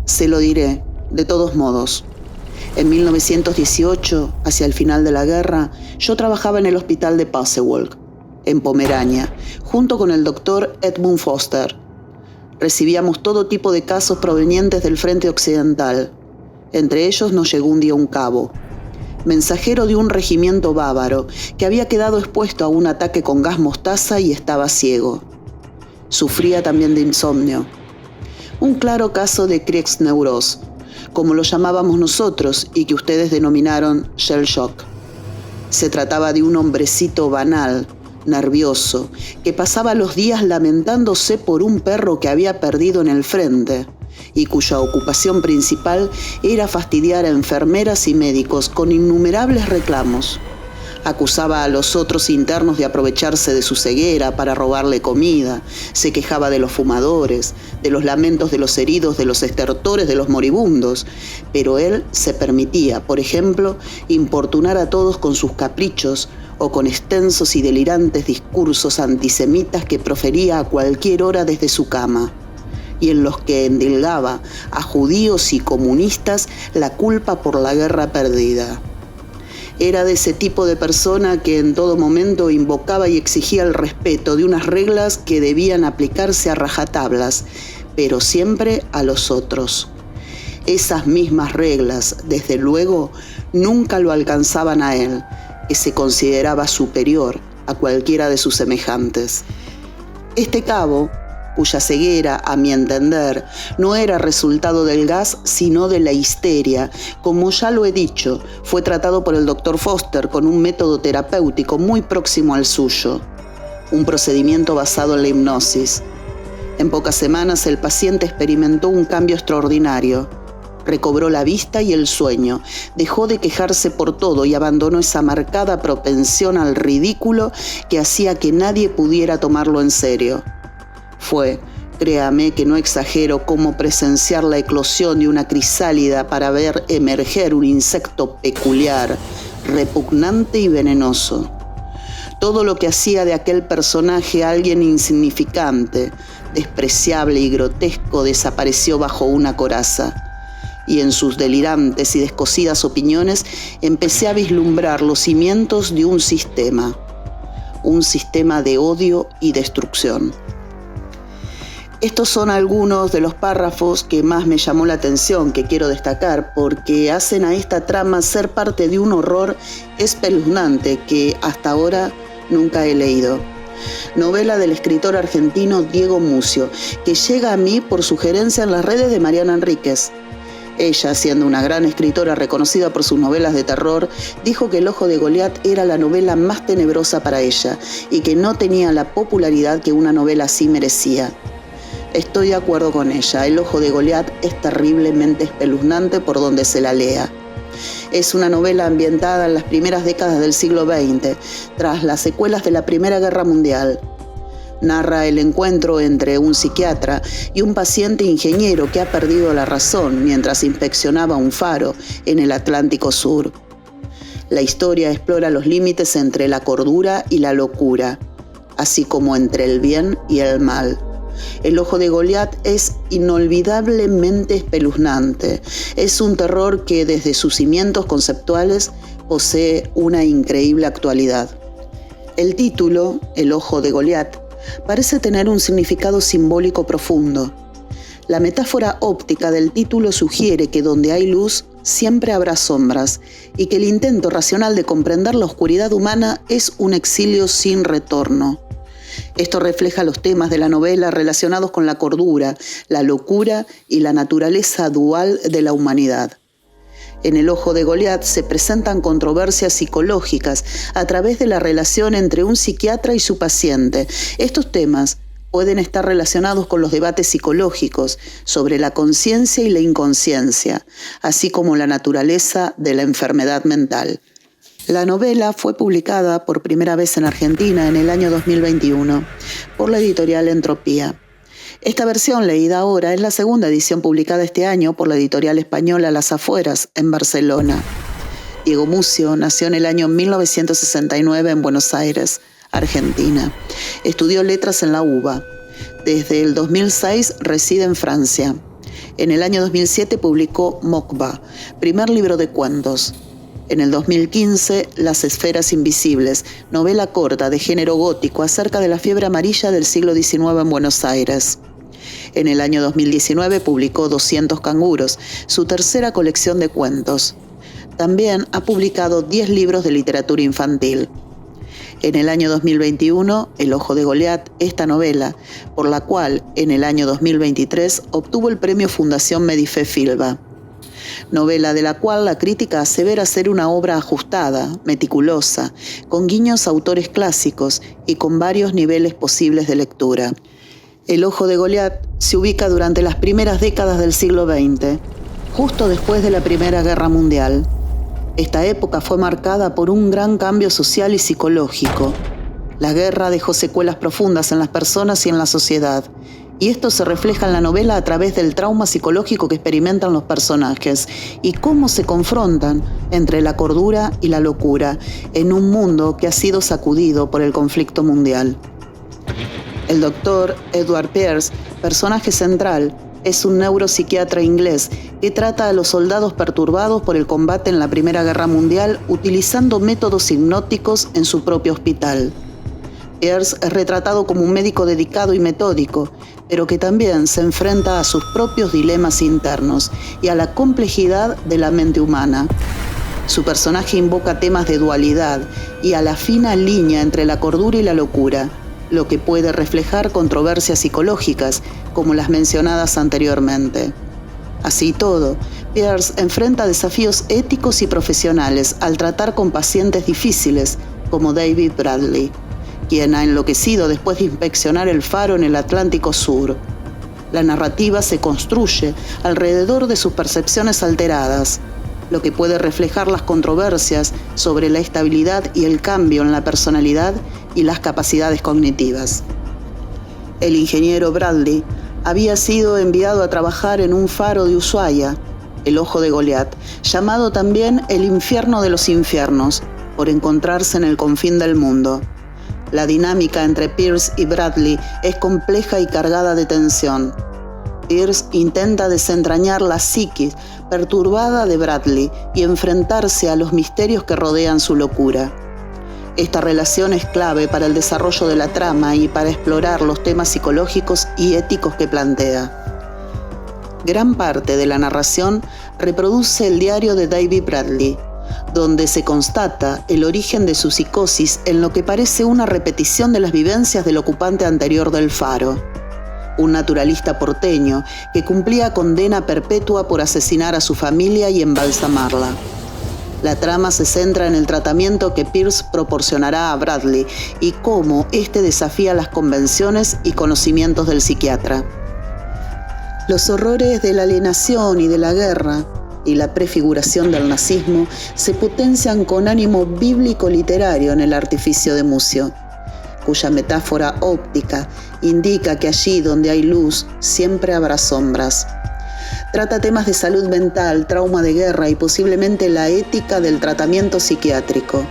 Se lo diré, de todos modos. En 1918, hacia el final de la guerra, yo trabajaba en el hospital de Pasewalk, en Pomerania, junto con el doctor Edmund Foster. Recibíamos todo tipo de casos provenientes del frente occidental. Entre ellos nos llegó un día un cabo, mensajero de un regimiento bávaro, que había quedado expuesto a un ataque con gas mostaza y estaba ciego. Sufría también de insomnio. Un claro caso de Kriegsneurose, como lo llamábamos nosotros y que ustedes denominaron shell shock. Se trataba de un hombrecito banal, nervioso, que pasaba los días lamentándose por un perro que había perdido en el frente y cuya ocupación principal era fastidiar a enfermeras y médicos con innumerables reclamos. Acusaba a los otros internos de aprovecharse de su ceguera para robarle comida, se quejaba de los fumadores, de los lamentos de los heridos, de los estertores, de los moribundos, pero él se permitía, por ejemplo, importunar a todos con sus caprichos o con extensos y delirantes discursos antisemitas que profería a cualquier hora desde su cama, y en los que endilgaba a judíos y comunistas la culpa por la guerra perdida. Era de ese tipo de persona que en todo momento invocaba y exigía el respeto de unas reglas que debían aplicarse a rajatablas, pero siempre a los otros. Esas mismas reglas, desde luego, nunca lo alcanzaban a él, que se consideraba superior a cualquiera de sus semejantes. Este cabo, cuya ceguera, a mi entender, no era resultado del gas, sino de la histeria, como ya lo he dicho, fue tratado por el doctor Foster con un método terapéutico muy próximo al suyo, un procedimiento basado en la hipnosis. En pocas semanas el paciente experimentó un cambio extraordinario. Recobró la vista y el sueño, dejó de quejarse por todo y abandonó esa marcada propensión al ridículo que hacía que nadie pudiera tomarlo en serio. Fue, créame que no exagero, como presenciar la eclosión de una crisálida para ver emerger un insecto peculiar, repugnante y venenoso. Todo lo que hacía de aquel personaje alguien insignificante, despreciable y grotesco desapareció bajo una coraza. Y en sus delirantes y descosidas opiniones empecé a vislumbrar los cimientos de un sistema de odio y destrucción. Estos son algunos de los párrafos que más me llamó la atención, que quiero destacar, porque hacen a esta trama ser parte de un horror espeluznante que hasta ahora nunca he leído. Novela del escritor argentino Diego Mucio, que llega a mí por sugerencia en las redes de Mariana Enríquez. Ella, siendo una gran escritora reconocida por sus novelas de terror, dijo que El ojo de Goliat era la novela más tenebrosa para ella y que no tenía la popularidad que una novela así merecía. Estoy de acuerdo con ella. El ojo de Goliat es terriblemente espeluznante por donde se la lea. Es una novela ambientada en las primeras décadas del siglo XX, tras las secuelas de la Primera Guerra Mundial. Narra el encuentro entre un psiquiatra y un paciente ingeniero que ha perdido la razón mientras inspeccionaba un faro en el Atlántico Sur. La historia explora los límites entre la cordura y la locura, así como entre el bien y el mal. El ojo de Goliat es inolvidablemente espeluznante. Es un terror que desde sus cimientos conceptuales posee una increíble actualidad. El título, El ojo de Goliat, parece tener un significado simbólico profundo. La metáfora óptica del título sugiere que donde hay luz siempre habrá sombras y que el intento racional de comprender la oscuridad humana es un exilio sin retorno. Esto refleja los temas de la novela relacionados con la cordura, la locura y la naturaleza dual de la humanidad. En El ojo de Goliat se presentan controversias psicológicas a través de la relación entre un psiquiatra y su paciente. Estos temas pueden estar relacionados con los debates psicológicos sobre la conciencia y la inconsciencia, así como la naturaleza de la enfermedad mental. La novela fue publicada por primera vez en Argentina en el año 2021 por la editorial Entropía. Esta versión leída ahora es la segunda edición publicada este año por la editorial española Las Afueras, en Barcelona. Diego Mucio nació en el año 1969 en Buenos Aires, Argentina. Estudió letras en la UBA. Desde el 2006 reside en Francia. En el año 2007 publicó Mokba, primer libro de cuentos. En el 2015, Las esferas invisibles, novela corta de género gótico acerca de la fiebre amarilla del siglo XIX en Buenos Aires. En el año 2019 publicó 200 canguros, su tercera colección de cuentos. También ha publicado 10 libros de literatura infantil. En el año 2021, El ojo de Goliat, esta novela, por la cual en el año 2023 obtuvo el premio Fundación Medife Filba. Novela de la cual la crítica asevera ser una obra ajustada, meticulosa, con guiños a autores clásicos y con varios niveles posibles de lectura. El ojo de Goliat se ubica durante las primeras décadas del siglo XX, justo después de la Primera Guerra Mundial. Esta época fue marcada por un gran cambio social y psicológico. La guerra dejó secuelas profundas en las personas y en la sociedad, y esto se refleja en la novela a través del trauma psicológico que experimentan los personajes y cómo se confrontan entre la cordura y la locura en un mundo que ha sido sacudido por el conflicto mundial. El doctor Edward Pierce, personaje central, es un neuropsiquiatra inglés que trata a los soldados perturbados por el combate en la Primera Guerra Mundial utilizando métodos hipnóticos en su propio hospital. Pierce es retratado como un médico dedicado y metódico, pero que también se enfrenta a sus propios dilemas internos y a la complejidad de la mente humana. Su personaje invoca temas de dualidad y a la fina línea entre la cordura y la locura, lo que puede reflejar controversias psicológicas, como las mencionadas anteriormente. Así todo, Pierce enfrenta desafíos éticos y profesionales al tratar con pacientes difíciles, como David Bradley, quien ha enloquecido después de inspeccionar el faro en el Atlántico Sur. La narrativa se construye alrededor de sus percepciones alteradas, lo que puede reflejar las controversias sobre la estabilidad y el cambio en la personalidad y las capacidades cognitivas. El ingeniero Bradley había sido enviado a trabajar en un faro de Ushuaia, el Ojo de Goliat, llamado también el infierno de los infiernos, por encontrarse en el confín del mundo. La dinámica entre Pierce y Bradley es compleja y cargada de tensión. Pierce intenta desentrañar la psiquis perturbada de Bradley y enfrentarse a los misterios que rodean su locura. Esta relación es clave para el desarrollo de la trama y para explorar los temas psicológicos y éticos que plantea. Gran parte de la narración reproduce el diario de David Bradley, donde se constata el origen de su psicosis en lo que parece una repetición de las vivencias del ocupante anterior del faro, un naturalista porteño que cumplía condena perpetua por asesinar a su familia y embalsamarla. La trama se centra en el tratamiento que Pierce proporcionará a Bradley y cómo éste desafía las convenciones y conocimientos del psiquiatra. Los horrores de la alienación y de la guerra y la prefiguración del nazismo se potencian con ánimo bíblico-literario en El artificio de Mucio, cuya metáfora óptica indica que allí donde hay luz siempre habrá sombras. Trata temas de salud mental, trauma de guerra y posiblemente la ética del tratamiento psiquiátrico.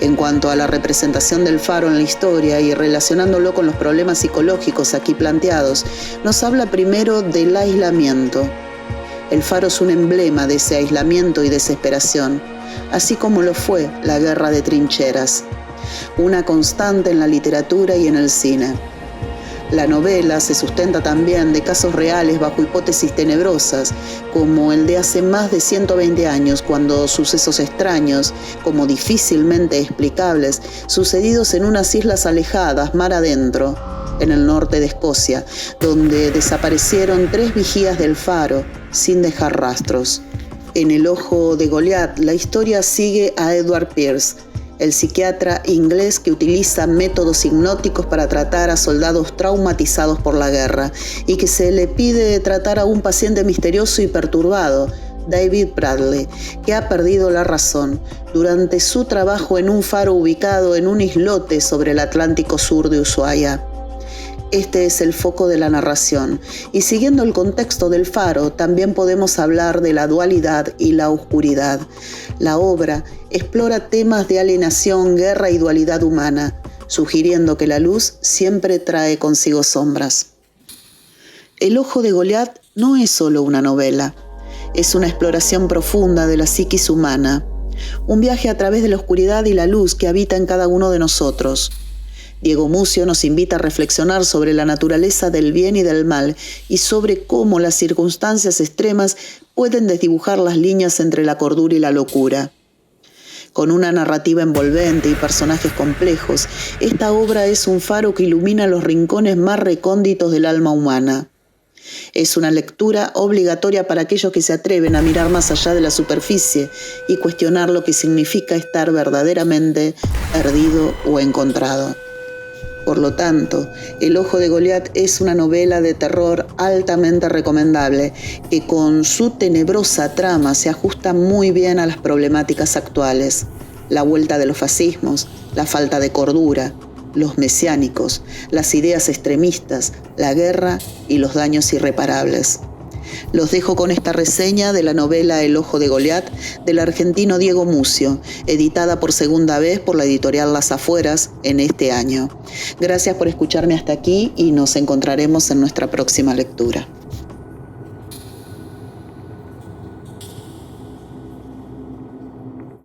En cuanto a la representación del faro en la historia y relacionándolo con los problemas psicológicos aquí planteados, nos habla primero del aislamiento. El faro es un emblema de ese aislamiento y desesperación, así como lo fue la guerra de trincheras, una constante en la literatura y en el cine. La novela se sustenta también de casos reales bajo hipótesis tenebrosas, como el de hace más de 120 años, cuando sucesos extraños, como difícilmente explicables, sucedidos en unas islas alejadas, mar adentro, en el norte de Escocia, donde desaparecieron 3 vigías del faro, sin dejar rastros. En El ojo de Goliat, la historia sigue a Edward Pierce, el psiquiatra inglés que utiliza métodos hipnóticos para tratar a soldados traumatizados por la guerra y que se le pide tratar a un paciente misterioso y perturbado, David Bradley, que ha perdido la razón durante su trabajo en un faro ubicado en un islote sobre el Atlántico Sur de Ushuaia. Este es el foco de la narración, y siguiendo el contexto del faro, también podemos hablar de la dualidad y la oscuridad. La obra explora temas de alienación, guerra y dualidad humana, sugiriendo que la luz siempre trae consigo sombras. El ojo de Goliat no es solo una novela, es una exploración profunda de la psiquis humana, un viaje a través de la oscuridad y la luz que habita en cada uno de nosotros. Diego Mucio nos invita a reflexionar sobre la naturaleza del bien y del mal y sobre cómo las circunstancias extremas pueden desdibujar las líneas entre la cordura y la locura. Con una narrativa envolvente y personajes complejos, esta obra es un faro que ilumina los rincones más recónditos del alma humana. Es una lectura obligatoria para aquellos que se atreven a mirar más allá de la superficie y cuestionar lo que significa estar verdaderamente perdido o encontrado. Por lo tanto, El Ojo de Goliat es una novela de terror altamente recomendable que con su tenebrosa trama se ajusta muy bien a las problemáticas actuales. La vuelta de los fascismos, la falta de cordura, los mesiánicos, las ideas extremistas, la guerra y los daños irreparables. Los dejo con esta reseña de la novela El Ojo de Goliat del argentino Diego Mucio, editada por segunda vez por la editorial Las Afueras en este año. Gracias por escucharme hasta aquí y nos encontraremos en nuestra próxima lectura.